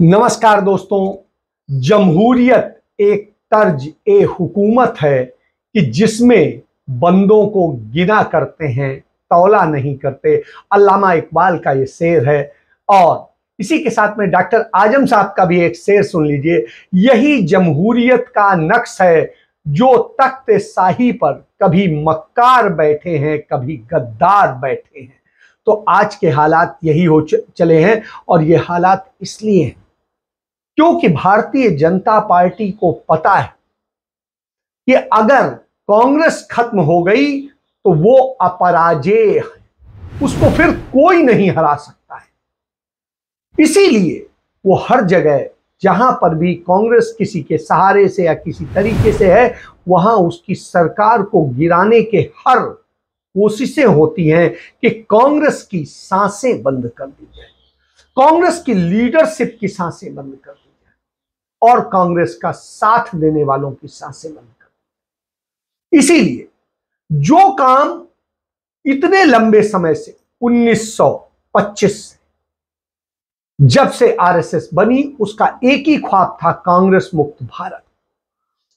नमस्कार दोस्तों। जमहूरियत एक तर्ज ए हुकूमत है कि जिसमें बंदों को गिना करते हैं, तौला नहीं करते। अल्लामा इकबाल का ये शेर है। और इसी के साथ में डॉक्टर आजम साहब का भी एक शेर सुन लीजिए। यही जमहूरियत का नक्श है जो तख्त शाही पर कभी मक्कार बैठे हैं, कभी गद्दार बैठे हैं। तो आज के हालात यही हो चले हैं। और ये हालात इसलिए हैं क्योंकि भारतीय जनता पार्टी को पता है कि अगर कांग्रेस खत्म हो गई तो वो अपराजेय है, उसको फिर कोई नहीं हरा सकता है। इसीलिए वो हर जगह जहां पर भी कांग्रेस किसी के सहारे से या किसी तरीके से है, वहां उसकी सरकार को गिराने के हर कोशिशें होती हैं कि कांग्रेस की सांसें बंद कर दी जाए, कांग्रेस की लीडरशिप की सांसें बंद कर दी जाए और कांग्रेस का साथ देने वालों की सांसें बंद कर दी। इसीलिए जो काम इतने लंबे समय से 1925 से जब से आरएसएस बनी, उसका एक ही ख्वाब था, कांग्रेस मुक्त भारत।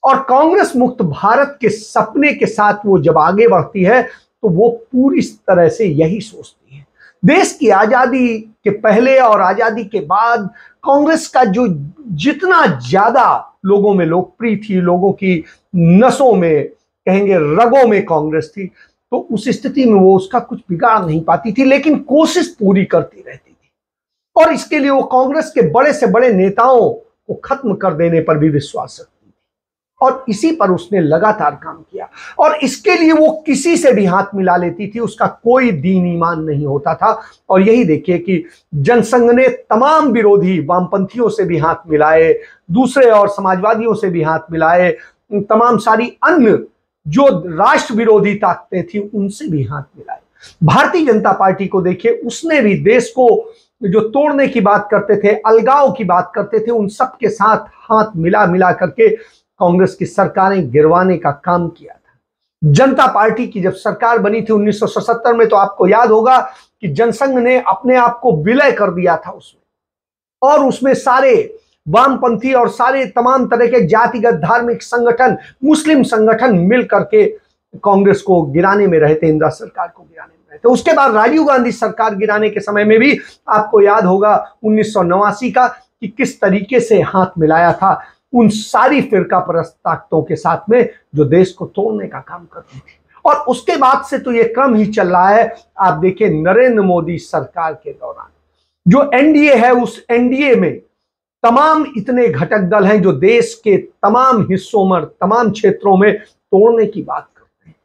और कांग्रेस मुक्त भारत के सपने के साथ वो जब आगे बढ़ती है तो वो पूरी तरह से यही सोचती है। देश की आजादी के पहले और आजादी के बाद कांग्रेस का जो जितना ज्यादा लोगों में लोकप्रिय थी, लोगों की नसों में, कहेंगे रगों में कांग्रेस थी, तो उस स्थिति में वो उसका कुछ बिगाड़ नहीं पाती थी, लेकिन कोशिश पूरी करती रहती थी। और इसके लिए वो कांग्रेस के बड़े से बड़े नेताओं को खत्म कर देने पर भी विश्वास रखती थी और इसी पर उसने लगातार काम किया। और इसके लिए वो किसी से भी हाथ मिला लेती थी, उसका कोई दीन ईमान नहीं होता था। और यही देखिए कि जनसंघ ने तमाम विरोधी वामपंथियों से भी हाथ मिलाए, दूसरे और समाजवादियों से भी हाथ मिलाए, तमाम सारी अन्य जो राष्ट्र विरोधी ताकतें थी उनसे भी हाथ मिलाए। भारतीय जनता पार्टी को देखिए, उसने भी देश को जो तोड़ने की बात करते थे, अलगाव की बात करते थे, उन सब के साथ हाथ मिला करके कांग्रेस की सरकारें गिरवाने का काम किया था। जनता पार्टी की जब सरकार बनी थी 1977 में, तो आपको याद होगा कि जनसंघ ने अपने आप को विलय कर दिया था उसमें, और उसमें सारे वामपंथी और सारे तमाम तरह के जातिगत धार्मिक संगठन, मुस्लिम संगठन मिल करके कांग्रेस को गिराने में रहे थे, इंदिरा सरकार को गिराने में रहे थे। उसके बाद राजीव गांधी सरकार गिराने के समय में भी आपको याद होगा 1989 का कि किस तरीके से हाथ मिलाया था उन सारी फिरका परस्त ताकतों के साथ में जो देश को तोड़ने का काम करती थी। और उसके बाद से तो ये क्रम ही चल रहा है। आप देखिए नरेंद्र मोदी सरकार के दौरान जो एनडीए है, उस एनडीए में तमाम इतने घटक दल हैं जो देश के तमाम हिस्सों में, तमाम क्षेत्रों में तोड़ने की बात करते हैं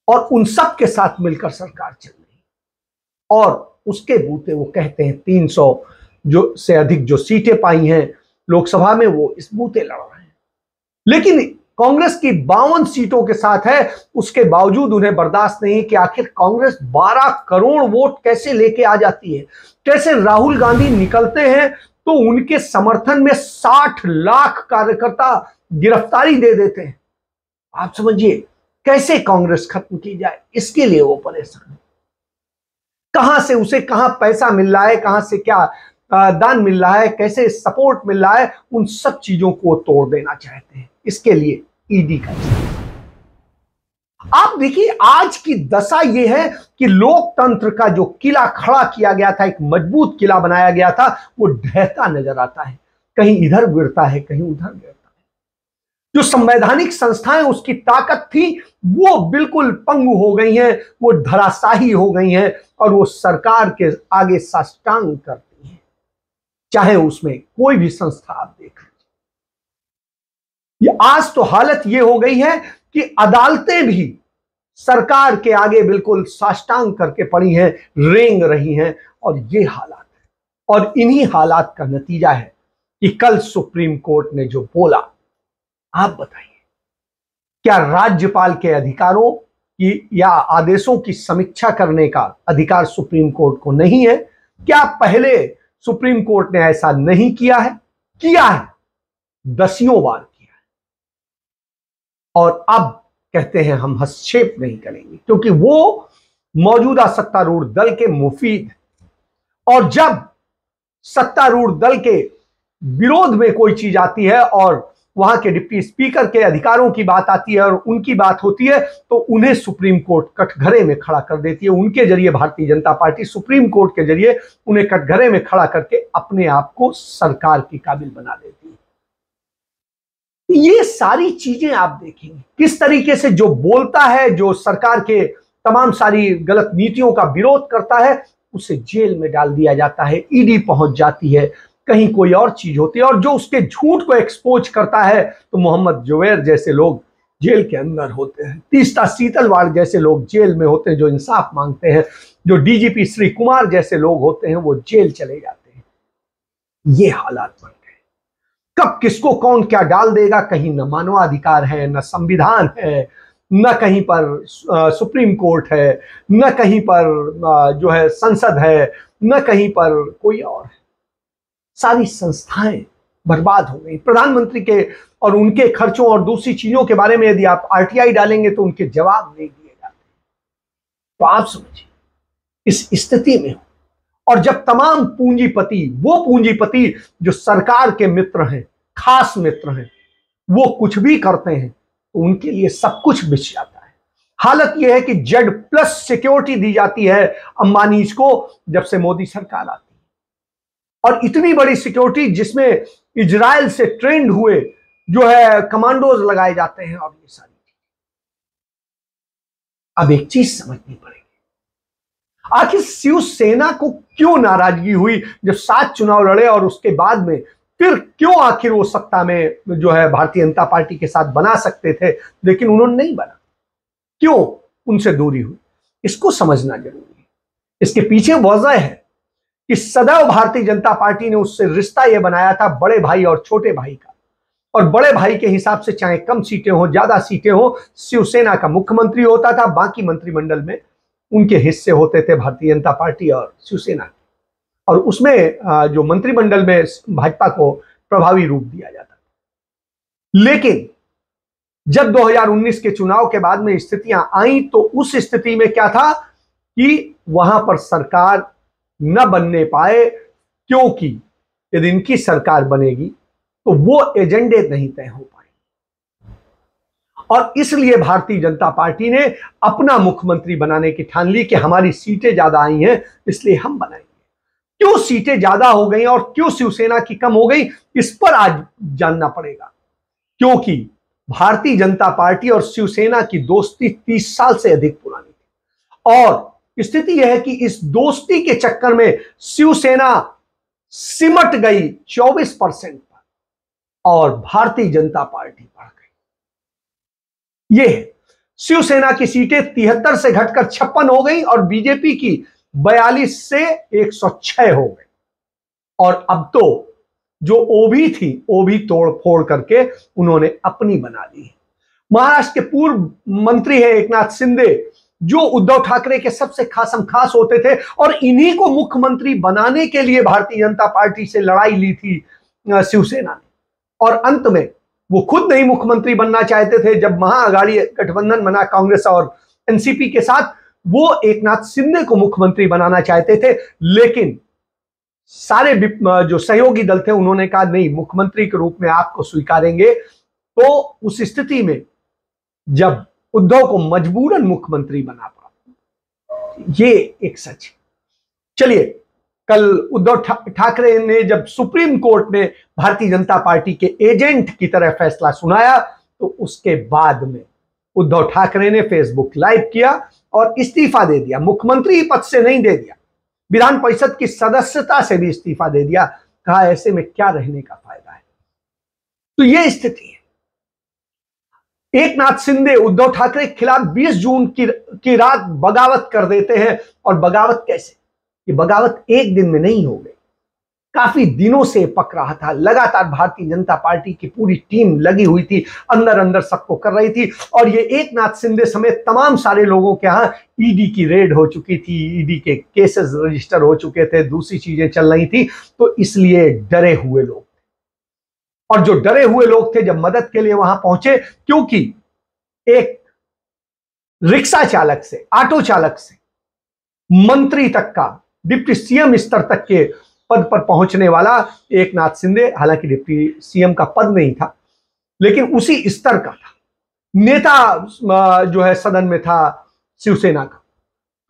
और उन सब के साथ मिलकर सरकार चल रही है। और उसके बूते वो कहते हैं 300 जो से अधिक जो सीटें पाई हैं लोकसभा में, वो इस बूते लड़ रहे हैं। लेकिन कांग्रेस की 52 सीटों के साथ है, उसके बावजूद उन्हें बर्दाश्त नहीं कि आखिर कांग्रेस 12 करोड़ वोट कैसे लेके आ जाती है। कैसे राहुल गांधी निकलते हैं तो उनके समर्थन में 60 लाख कार्यकर्ता गिरफ्तारी दे देते हैं। आप समझिए कैसे कांग्रेस खत्म की जाए, इसके लिए वो परेशान है। कहां से उसे कहां पैसा मिल रहा है, कहां से क्या दान मिल रहा है, कैसे सपोर्ट मिल रहा है, उन सब चीजों को तोड़ देना चाहते हैं। इसके लिए ईडी का आप देखिए आज की दशा यह है कि लोकतंत्र का जो किला खड़ा किया गया था, एक मजबूत किला बनाया गया था, वो ढहता नजर आता है। कहीं इधर गिरता है, कहीं उधर गिरता है। जो संवैधानिक संस्थाएं उसकी ताकत थी वो बिल्कुल पंगु हो गई हैं, वो धराशाही हो गई हैं और वो सरकार के आगे साष्टांग करती हैं। चाहे उसमें कोई भी संस्था आप देख लीजिए। आज तो हालत ये हो गई है कि अदालतें भी सरकार के आगे बिल्कुल साष्टांग करके पड़ी हैं, रेंग रही हैं। और ये हालात है, और इन्हीं हालात का नतीजा है कि कल सुप्रीम कोर्ट ने जो बोला, आप बताइए, क्या राज्यपाल के अधिकारों की या आदेशों की समीक्षा करने का अधिकार सुप्रीम कोर्ट को नहीं है? क्या पहले सुप्रीम कोर्ट ने ऐसा नहीं किया है? किया है, दसियों बार किया है। और अब कहते हैं हम हस्तक्षेप नहीं करेंगे क्योंकि वो मौजूदा सत्तारूढ़ दल के मुफीद। और जब सत्तारूढ़ दल के विरोध में कोई चीज आती है और वहां के डिप्टी स्पीकर के अधिकारों की बात आती है और उनकी बात होती है, तो उन्हें सुप्रीम कोर्ट कटघरे में खड़ा कर देती है। उनके जरिए Bharatiya Janata party supreme court के जरिए उन्हें कटघरे में खड़ा करके अपने आप को सरकार के काबिल बना देती है। ये सारी चीजें आप देखेंगे किस तरीके से जो बोलता है, जो सरकार के तमाम सारी गलत नीतियों का विरोध करता है, उसे जेल में डाल दिया जाता है, ईडी पहुंच जाती है, कहीं कोई और चीज होती है। और जो उसके झूठ को एक्सपोज करता है, तो मोहम्मद जुबैर जैसे लोग जेल के अंदर होते हैं, तीस्ता सीतलवाड़ जैसे लोग जेल में होते हैं जो इंसाफ मांगते हैं, जो डीजीपी श्री कुमार जैसे लोग होते हैं वो जेल चले जाते हैं। ये हालात बन गए। कब किसको कौन क्या डाल देगा, कहीं न मानवाधिकार है, न संविधान है, न कहीं पर सुप्रीम कोर्ट है, न कहीं पर जो है संसद है, न कहीं पर कोई और है। सारी संस्थाएं बर्बाद हो गई। प्रधानमंत्री के और उनके खर्चों और दूसरी चीजों के बारे में यदि आप आरटीआई डालेंगे तो उनके जवाब नहीं दिए जाते। तो आप समझिए इस स्थिति में, और जब तमाम पूंजीपति, वो पूंजीपति जो सरकार के मित्र हैं, खास मित्र हैं, वो कुछ भी करते हैं तो उनके लिए सब कुछ बिछ जाता है। हालत यह है कि Z+ सिक्योरिटी दी जाती है अंबानीज को जब से मोदी सरकार आती है, और इतनी बड़ी सिक्योरिटी जिसमें इजराइल से ट्रेंड हुए जो है कमांडोज लगाए जाते हैं। और ये सारी चीज, अब एक चीज समझनी पड़ेगी, आखिर शिवसेना को क्यों नाराजगी हुई जब 7 चुनाव लड़े और उसके बाद में फिर क्यों आखिर वो सत्ता में जो है भारतीय जनता पार्टी के साथ बना सकते थे लेकिन उन्होंने नहीं बना, क्यों उनसे दूरी हुई, इसको समझना जरूरी है। इसके पीछे वजह है कि सदैव भारतीय जनता पार्टी ने उससे रिश्ता यह बनाया था बड़े भाई और छोटे भाई का, और बड़े भाई के हिसाब से चाहे कम सीटें हो ज्यादा सीटें हो, शिवसेना का मुख्यमंत्री होता था, बाकी मंत्रिमंडल में उनके हिस्से होते थे भारतीय जनता पार्टी और शिवसेना, और उसमें जो मंत्रिमंडल में भाजपा को प्रभावी रूप दिया जाता था। लेकिन जब 2019 के चुनाव के बाद में स्थितियां आई तो उस स्थिति में क्या था कि वहां पर सरकार न बनने पाए, क्योंकि यदि इनकी सरकार बनेगी तो वो एजेंडे नहीं तय हो पाए, और इसलिए भारतीय जनता पार्टी ने अपना मुख्यमंत्री बनाने की ठान ली कि हमारी सीटें ज्यादा आई हैं इसलिए हम बनाएंगे। क्यों सीटें ज्यादा हो गई और क्यों शिवसेना की कम हो गई, इस पर आज जानना पड़ेगा। क्योंकि भारतीय जनता पार्टी और शिवसेना की दोस्ती 30 साल से अधिक पुरानी थी, और स्थिति यह है कि इस दोस्ती के चक्कर में शिवसेना सिमट गई 24% पर और भारतीय जनता पार्टी बढ़ गई। यह शिवसेना की सीटें 73 से घटकर 56 हो गई और बीजेपी की 42 से 106 हो गई, और अब तो जो ओबी थी ओबी तोड़ फोड़ करके उन्होंने अपनी बना ली। महाराष्ट्र के पूर्व मंत्री है एकनाथ शिंदे, जो उद्धव ठाकरे के सबसे खासम खास होते थे, और इन्हीं को मुख्यमंत्री बनाने के लिए भारतीय जनता पार्टी से लड़ाई ली थी शिवसेना ने, और अंत में वो खुद नहीं मुख्यमंत्री बनना चाहते थे। जब महाअघाड़ी गठबंधन बना कांग्रेस और एनसीपी के साथ, वो एकनाथ शिंदे को मुख्यमंत्री बनाना चाहते थे, लेकिन सारे जो सहयोगी दल थे उन्होंने कहा नहीं, मुख्यमंत्री के रूप में आपको स्वीकारेंगे। तो उस स्थिति में जब उद्धव को मजबूरन मुख्यमंत्री बना पड़ा, ये एक सच है। चलिए, कल उद्धव ठाकरे ने जब सुप्रीम कोर्ट में भारतीय जनता पार्टी के एजेंट की तरह फैसला सुनाया, तो उसके बाद में उद्धव ठाकरे ने फेसबुक लाइव किया और इस्तीफा दे दिया। मुख्यमंत्री पद से नहीं दे दिया, विधान परिषद की सदस्यता से भी इस्तीफा दे दिया। कहा ऐसे में क्या रहने का फायदा है। तो यह स्थिति है। एकनाथ शिंदे उद्धव ठाकरे के खिलाफ 20 जून की रात बगावत कर देते हैं, और बगावत कैसे, ये बगावत एक दिन में नहीं हो गई, काफी दिनों से पक रहा था। लगातार भारतीय जनता पार्टी की पूरी टीम लगी हुई थी, अंदर अंदर सबको कर रही थी, और ये एकनाथ शिंदे समेत तमाम सारे लोगों के यहां ईडी की रेड हो चुकी थी, ईडी के केसेस रजिस्टर हो चुके थे, दूसरी चीजें चल रही थी। तो इसलिए डरे हुए लोग, और जो डरे हुए लोग थे जब मदद के लिए वहां पहुंचे, क्योंकि एक रिक्शा चालक से, ऑटो चालक से मंत्री तक का, डिप्टी सीएम स्तर तक के पद पर पहुंचने वाला एकनाथ शिंदे, हालांकि डिप्टी सीएम का पद नहीं था, लेकिन उसी स्तर का था, नेता जो है सदन में था शिवसेना का।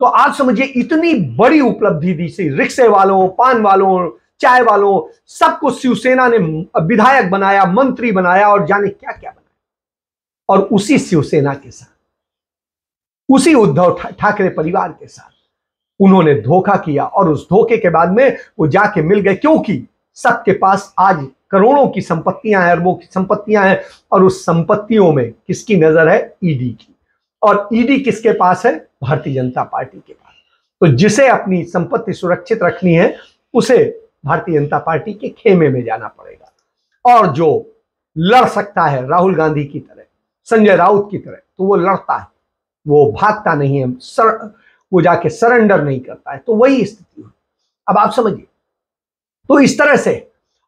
तो आप समझिए इतनी बड़ी उपलब्धि दी थी, रिक्शे वालों, पान वालों, चाय वालों, सबको शिवसेना ने विधायक बनाया, मंत्री बनाया और जाने क्या क्या बनाया। और उसी शिवसेना के साथ, उसी उद्धव ठाकरे परिवार के साथ उन्होंने धोखा किया और उस धोखे के बाद में वो जाके मिल गए, क्योंकि सबके पास आज करोड़ों की संपत्तियां हैं, अरबों की संपत्तियां हैं, और उस संपत्तियों में किसकी नजर है? ईडी की। और ईडी किसके पास है? भारतीय जनता पार्टी के पास। तो जिसे अपनी संपत्ति सुरक्षित रखनी है उसे भारतीय जनता पार्टी के खेमे में जाना पड़ेगा। और जो लड़ सकता है राहुल गांधी की तरह, संजय राउत की तरह, तो वो लड़ता है, वो भागता नहीं है, वो जाके सरेंडर नहीं करता है। तो वही स्थिति हुई। अब आप समझिए, तो इस तरह से,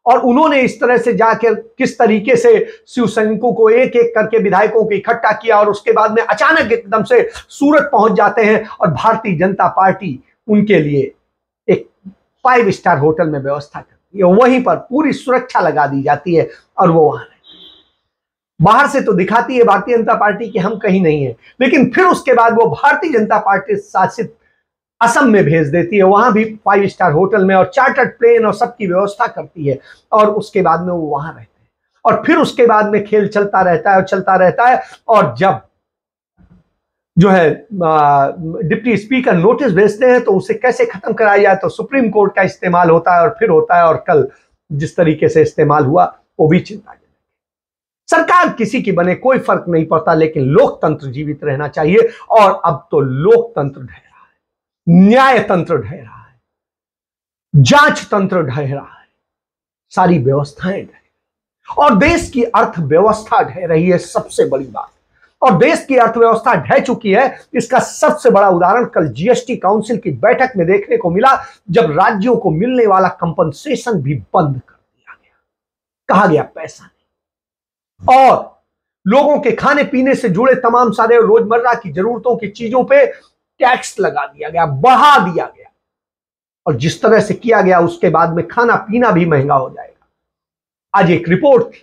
और उन्होंने इस तरह से जाकर किस तरीके से शिव सैनिकों को एक एक करके विधायकों को इकट्ठा किया, और उसके बाद में अचानक एकदम से सूरत पहुंच जाते हैं और भारतीय जनता पार्टी उनके लिए एक 5 स्टार होटल में व्यवस्था करती है, वहीं पर पूरी सुरक्षा लगा दी जाती है और वो वहां रहते हैं। बाहर से तो दिखाती है भारतीय जनता पार्टी कि हम कहीं नहीं है, लेकिन फिर उसके बाद वो भारतीय जनता पार्टी शासित असम में भेज देती है, वहां भी 5 स्टार होटल में और चार्टर्ड प्लेन और सबकी व्यवस्था करती है, और उसके बाद में वो वहां रहते हैं। और फिर उसके बाद में खेल चलता रहता है और चलता रहता है। और जब जो है डिप्टी स्पीकर नोटिस भेजते हैं तो उसे कैसे खत्म कराया जाए, तो सुप्रीम कोर्ट का इस्तेमाल होता है और फिर होता है। और कल जिस तरीके से इस्तेमाल हुआ वो भी चिंताजनक है। सरकार किसी की बने कोई फर्क नहीं पड़ता, लेकिन लोकतंत्र जीवित रहना चाहिए। और अब तो लोकतंत्र ढह रहा है, न्याय तंत्र ढह रहा है, जांच तंत्र ढह रहा है, सारी व्यवस्थाएं ढह, और देश की अर्थव्यवस्था ढह रही है, सबसे बड़ी बात। और देश की अर्थव्यवस्था ढह चुकी है, इसका सबसे बड़ा उदाहरण कल जीएसटी काउंसिल की बैठक में देखने को मिला, जब राज्यों को मिलने वाला कंपनसेशन भी बंद कर दिया गया। कहा गया पैसा नहीं, और लोगों के खाने पीने से जुड़े तमाम सारे रोजमर्रा की जरूरतों की चीजों पे टैक्स लगा दिया गया, बढ़ा दिया गया। और जिस तरह से किया गया उसके बाद में खाना पीना भी महंगा हो जाएगा। आज एक रिपोर्ट थी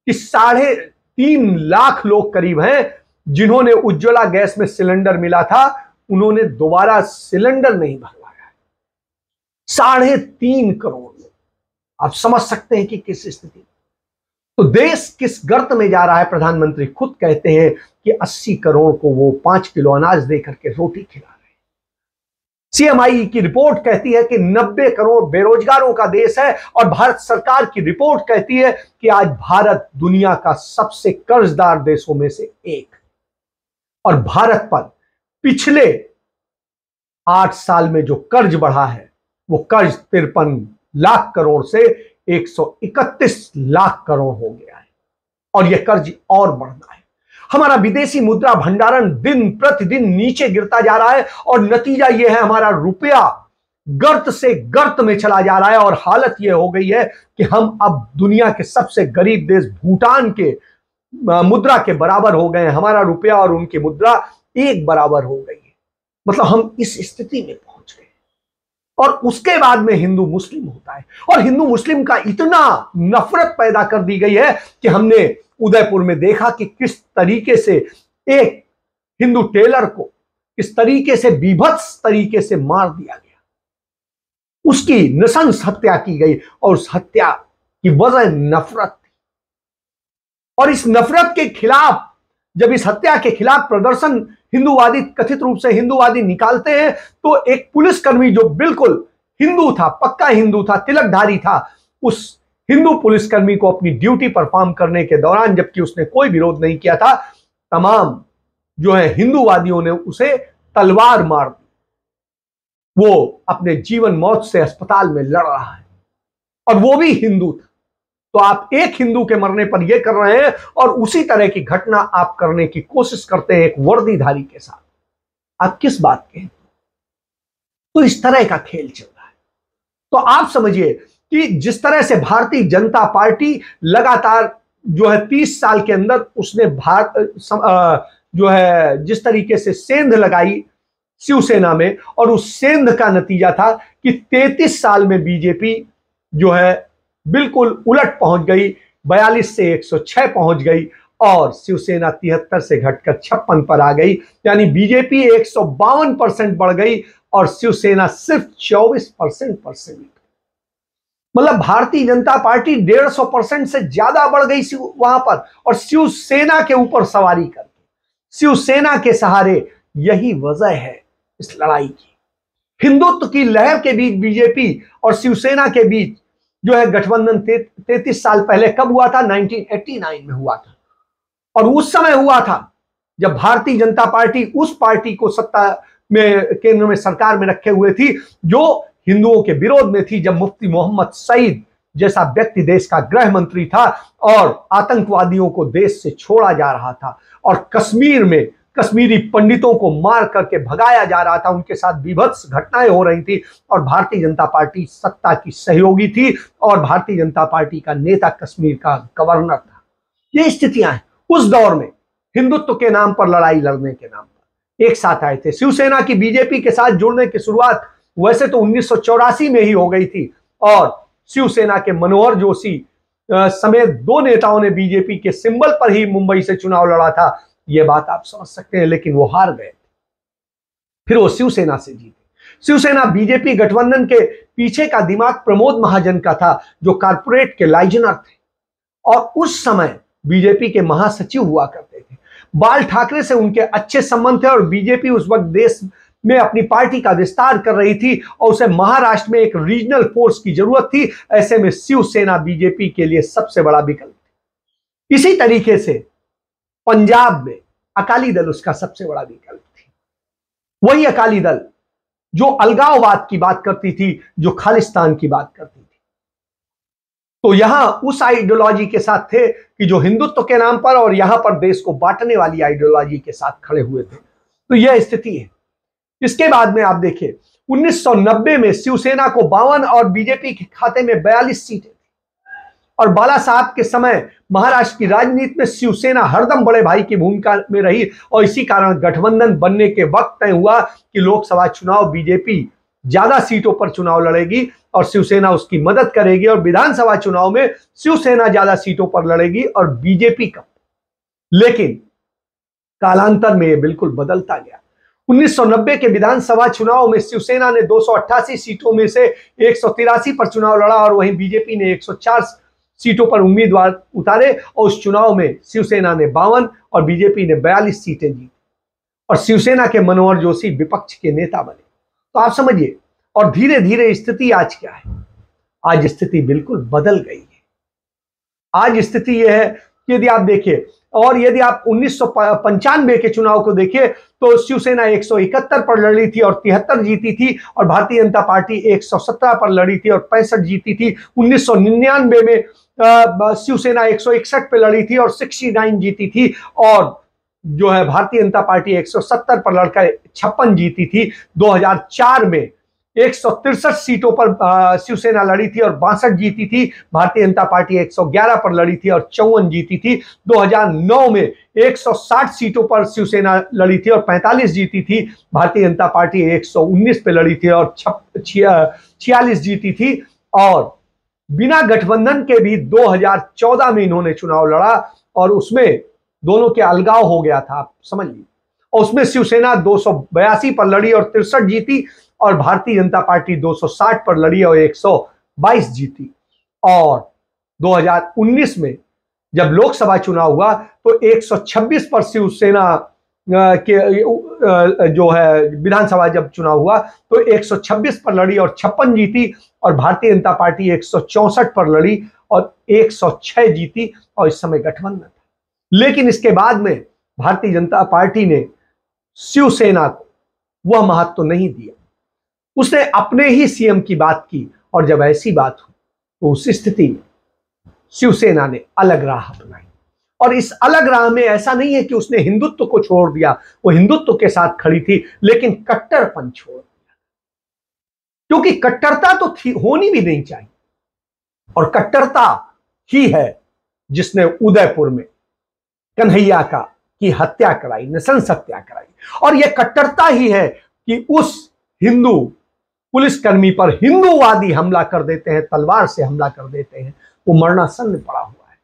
कि 3.5 लाख लोग करीब हैं जिन्होंने उज्ज्वला गैस में सिलेंडर मिला था, उन्होंने दोबारा सिलेंडर नहीं भरवाया। 3.5 करोड़ लोग। आप समझ सकते हैं कि किस स्थिति में तो देश किस गर्त में जा रहा है। प्रधानमंत्री खुद कहते हैं कि 80 करोड़ को वो 5 किलो अनाज देकर के रोटी खिला रहे हैं। सीएमआई की रिपोर्ट कहती है कि 90 करोड़ बेरोजगारों का देश है, और भारत सरकार की रिपोर्ट कहती है कि आज भारत दुनिया का सबसे कर्जदार देशों में से एक। और भारत पर पिछले 8 साल में जो कर्ज बढ़ा है वो कर्ज 53 लाख करोड़ से 131 लाख करोड़ हो गया है, और यह कर्ज और बढ़ना है। हमारा विदेशी मुद्रा भंडारण दिन प्रतिदिन नीचे गिरता जा रहा है, और नतीजा यह है हमारा रुपया गर्त से गर्त में चला जा रहा है। और हालत यह हो गई है कि हम अब दुनिया के सबसे गरीब देश भूटान के मुद्रा के बराबर हो गए हैं। हमारा रुपया और उनकी मुद्रा एक बराबर हो गई है। मतलब हम इस स्थिति में पहुंच गए। और उसके बाद में हिंदू मुस्लिम होता है, और हिंदू मुस्लिम का इतना नफरत पैदा कर दी गई है कि हमने उदयपुर में देखा कि किस तरीके से एक हिंदू टेलर को किस तरीके से बीभत्स तरीके से मार दिया गया, उसकी नृशंस हत्या की गई, और उस हत्या की वजह नफरत थी। और इस नफरत के खिलाफ, जब इस हत्या के खिलाफ प्रदर्शन हिंदूवादी, कथित रूप से हिंदूवादी निकालते हैं, तो एक पुलिसकर्मी जो बिल्कुल हिंदू था, पक्का हिंदू था, तिलकधारी था, उस हिंदू पुलिसकर्मी को अपनी ड्यूटी परफॉर्म करने के दौरान, जबकि उसने कोई विरोध नहीं किया था, तमाम जो है हिंदूवादियों ने उसे तलवार मार दी। वो अपने जीवन मौत से अस्पताल में लड़ रहा है, और वो भी हिंदू था। तो आप एक हिंदू के मरने पर यह कर रहे हैं, और उसी तरह की घटना आप करने की कोशिश करते हैं एक वर्दीधारी के साथ। आप किस बात के हैं? तो इस तरह का खेल चल रहा है। तो आप समझिए कि जिस तरह से भारतीय जनता पार्टी लगातार जो है 30 साल के अंदर उसने जो है जिस तरीके से सेंध लगाई शिवसेना में, और उस सेंध का नतीजा था कि 33 साल में बीजेपी जो है बिल्कुल उलट पहुंच गई, 42 से 106 पहुंच गई और शिवसेना 73 से घटकर 56 पर आ गई। यानी बीजेपी 152% बढ़ गई और शिवसेना सिर्फ 24% पर सीमित। मतलब भारतीय जनता पार्टी 150% से ज्यादा बढ़ गई वहां पर, और शिवसेना के ऊपर सवारी कर, शिवसेना के सहारे। यही वजह है इस लड़ाई की। हिंदुत्व की लहर के बीच बीजेपी और शिवसेना के बीच जो है गठबंधन 33 साल पहले कब हुआ था? 1989 में हुआ था। और उस समय हुआ था जब भारतीय जनता पार्टी उस पार्टी को सत्ता में, केंद्र में, सरकार में रखे हुए थी जो हिंदुओं के विरोध में थी, जब मुफ्ती मोहम्मद सईद जैसा व्यक्ति देश का गृह मंत्री था और आतंकवादियों को देश से छोड़ा जा रहा था और कश्मीर में कश्मीरी पंडितों को मार करके भगाया जा रहा था, उनके साथ विभत्स घटनाएं हो रही थी और भारतीय जनता पार्टी सत्ता की सहयोगी थी और भारतीय जनता पार्टी का नेता कश्मीर का गवर्नर था। ये स्थितियां हैं। उस दौर में हिंदुत्व के नाम पर, लड़ाई लड़ने के नाम पर एक साथ आए थे। शिवसेना की बीजेपी के साथ जुड़ने की शुरुआत वैसे तो 1984 में ही हो गई थी और शिवसेना के मनोहर जोशी समेत 2 नेताओं ने बीजेपी के सिंबल पर ही मुंबई से चुनाव लड़ा था। यह बात आप समझ सकते हैं, लेकिन वो हार गए। फिर वो शिवसेना से जीते। शिवसेना बीजेपी गठबंधन के पीछे का दिमाग प्रमोद महाजन का था, जो कारपोरेट के लाइजनर थे और उस समय बीजेपी के महासचिव हुआ करते थे। बाल ठाकरे से उनके अच्छे संबंध थे और बीजेपी उस वक्त देश में अपनी पार्टी का विस्तार कर रही थी और उसे महाराष्ट्र में एक रीजनल फोर्स की जरूरत थी। ऐसे में शिवसेना बीजेपी के लिए सबसे बड़ा विकल्प थी। इसी तरीके से पंजाब में अकाली दल उसका सबसे बड़ा विकल्प थी। वही अकाली दल जो अलगाववाद की बात करती थी, जो खालिस्तान की बात करती थी। तो यहां उस आइडियोलॉजी के साथ थे कि जो हिंदुत्व के नाम पर और यहां पर देश को बांटने वाली आइडियोलॉजी के साथ खड़े हुए थे। तो यह स्थिति है। इसके बाद में आप देखिए 1990 में शिवसेना को 52 और बीजेपी के खाते में 42 सीटें थी और बाला साहब के समय महाराष्ट्र की राजनीति में शिवसेना हरदम बड़े भाई की भूमिका में रही और इसी कारण गठबंधन बनने के वक्त तय हुआ कि लोकसभा चुनाव बीजेपी ज्यादा सीटों पर चुनाव लड़ेगी और शिवसेना उसकी मदद करेगी और विधानसभा चुनाव में शिवसेना ज्यादा सीटों पर लड़ेगी और बीजेपी कम। लेकिन कालांतर में यह बिल्कुल बदलता गया। 1990 के विधानसभा चुनाव में शिवसेना ने 288 सीटों में से 183 पर चुनाव लड़ा और वहीं बीजेपी ने 104 सीटों पर उम्मीदवार उतारे और उस चुनाव में शिवसेना ने 52 और बीजेपी ने 42 सीटें जीती और शिवसेना के मनोहर जोशी विपक्ष के नेता बने। तो आप समझिए, और धीरे धीरे स्थिति आज क्या है? आज स्थिति बिल्कुल बदल गई है। आज स्थिति यह है कि यदि आप देखिए, और यदि आप 1995 के चुनाव को देखिए तो शिवसेना 171 पर लड़ी थी और 73 जीती थी और भारतीय जनता पार्टी 117 पर लड़ी थी और 65 जीती थी। 1999 में शिवसेना 161 पे लड़ी थी और 69 जीती थी और जो है भारतीय जनता पार्टी 170 पर लड़कर 56 जीती थी। 2004 में 163 सीटों पर शिवसेना लड़ी थी और 62 जीती थी। भारतीय जनता पार्टी 111 पर लड़ी थी और 54 जीती थी। 2009 में 160 सीटों पर शिवसेना लड़ी थी और 45 जीती थी। भारतीय जनता पार्टी 119 पे लड़ी थी और 46 जीती थी। और बिना गठबंधन के भी 2014 में इन्होंने चुनाव लड़ा और उसमें दोनों के अलगाव हो गया था, आप समझ लीजिए। और उसमें शिवसेना 282 पर लड़ी और 63 जीती और भारतीय जनता पार्टी 260 पर लड़ी और 122 जीती। और 2019 में जब लोकसभा चुनाव हुआ तो 126 पर शिवसेना के जो है विधानसभा जब चुनाव हुआ तो 126 पर लड़ी और 56 जीती और भारतीय जनता पार्टी 164 पर लड़ी और 106 जीती और इस समय गठबंधन था। लेकिन इसके बाद में भारतीय जनता पार्टी ने शिवसेना को वह महत्व नहीं दिया। उसने अपने ही सीएम की बात की और जब ऐसी बात हुई तो उस स्थिति में शिवसेना ने अलग राह अपनाई। और इस अलग राह में ऐसा नहीं है कि उसने हिंदुत्व को छोड़ दिया, वो हिंदुत्व के साथ खड़ी थी लेकिन कट्टरपन छोड़ दिया, क्योंकि कट्टरता तो होनी भी नहीं चाहिए। और कट्टरता ही है जिसने उदयपुर में कन्हैया की हत्या कराई, नृशंस हत्या कराई। और यह कट्टरता ही है कि उस हिंदू पुलिसकर्मी पर हिंदूवादी हमला कर देते हैं, तलवार से हमला कर देते हैं, वो मरणासन पड़ा हुआ है।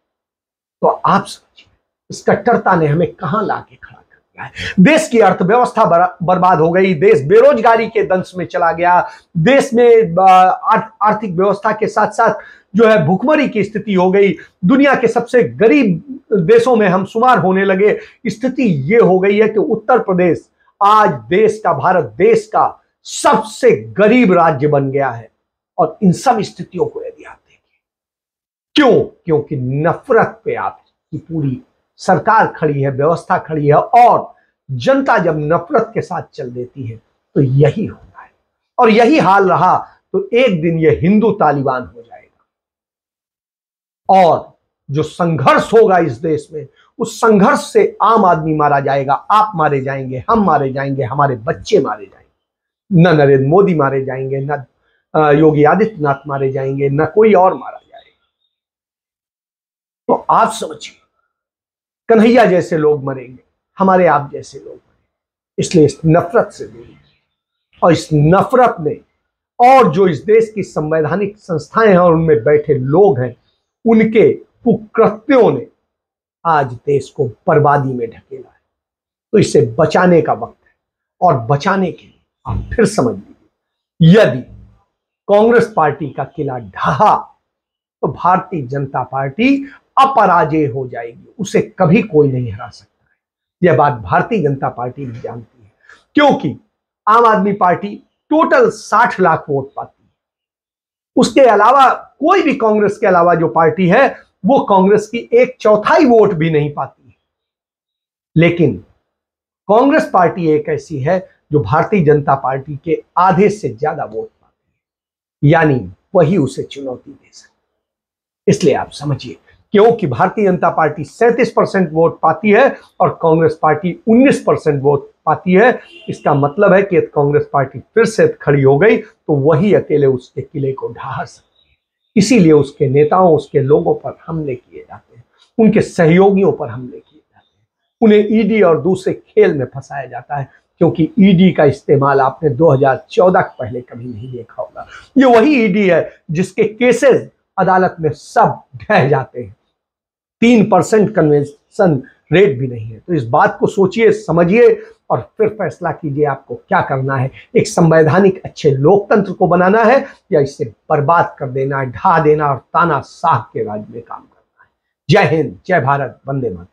तो आप समझिए इस कट्टरता ने हमें कहां लाके खड़ा कर दिया है। देश की अर्थव्यवस्था बर्बाद हो गई, देश बेरोजगारी के दंश में चला गया, देश में आर्थिक व्यवस्था के साथ साथ जो है भुखमरी की स्थिति हो गई, दुनिया के सबसे गरीब देशों में हम शुमार होने लगे। स्थिति ये हो गई है कि उत्तर प्रदेश आज देश का, भारत देश का सबसे गरीब राज्य बन गया है। और इन सब स्थितियों को यदि आप देखें, क्यों? क्योंकि नफरत पे आपकी पूरी सरकार खड़ी है, व्यवस्था खड़ी है, और जनता जब नफरत के साथ चल देती है तो यही होता है। और यही हाल रहा तो एक दिन यह हिंदू तालिबान हो जाएगा। और जो संघर्ष होगा इस देश में, उस संघर्ष से आम आदमी मारा जाएगा, आप मारे जाएंगे, हम मारे जाएंगे, हमारे बच्चे मारे जाएंगे। न नरेंद्र मोदी मारे जाएंगे, न योगी आदित्यनाथ मारे जाएंगे, न कोई और मारा जाएगा। तो आप समझिए कन्हैया जैसे लोग मरेंगे, हमारे आप जैसे लोग मरेंगे। इसलिए इस नफरत से दूर, और इस नफरत ने, और जो इस देश की संवैधानिक संस्थाएं हैं और उनमें बैठे लोग हैं, उनके कुकृत्यों ने आज देश को बर्बादी में ढकेला है। तो इसे बचाने का वक्त है। और बचाने के लिए आप फिर समझ लीजिए, यदि कांग्रेस पार्टी का किला ढहा तो भारतीय जनता पार्टी अपराजय हो जाएगी, उसे कभी कोई नहीं हरा सकता है। यह बात भारतीय जनता पार्टी भी जानती है, क्योंकि आम आदमी पार्टी टोटल 60 लाख वोट पाती है। उसके अलावा कोई भी कांग्रेस के अलावा जो पार्टी है वो कांग्रेस की 1/4 वोट भी नहीं पाती है। लेकिन कांग्रेस पार्टी एक ऐसी है जो भारतीय जनता पार्टी के आधे से ज्यादा वोट पाती है, यानी वही उसे चुनौती दे सकती। इसलिए आप समझिए, क्योंकि भारतीय जनता पार्टी 37% वोट पाती है और कांग्रेस पार्टी 19% वोट पाती है, इसका मतलब है कि यदि कांग्रेस पार्टी फिर से खड़ी हो गई तो वही अकेले उसके किले को ढहा सकती है। इसीलिए उसके नेताओं, उसके लोगों पर हमले किए जाते हैं, उनके सहयोगियों पर हमले किए जाते हैं, उन्हें ईडी और दूसरे खेल में फंसाया जाता है। क्योंकि ईडी का इस्तेमाल आपने 2014 के पहले कभी नहीं देखा होगा। ये वही ईडी है जिसके केसेस अदालत में सब ढह जाते हैं, 3% कन्वेंशन रेट भी नहीं है। तो इस बात को सोचिए, समझिए और फिर फैसला कीजिए आपको क्या करना है। एक संवैधानिक अच्छे लोकतंत्र को बनाना है या इसे बर्बाद कर देना है, ढा देना और तानाशाह के राज में काम करना है। जय हिंद, जय भारत, वंदे मातरम।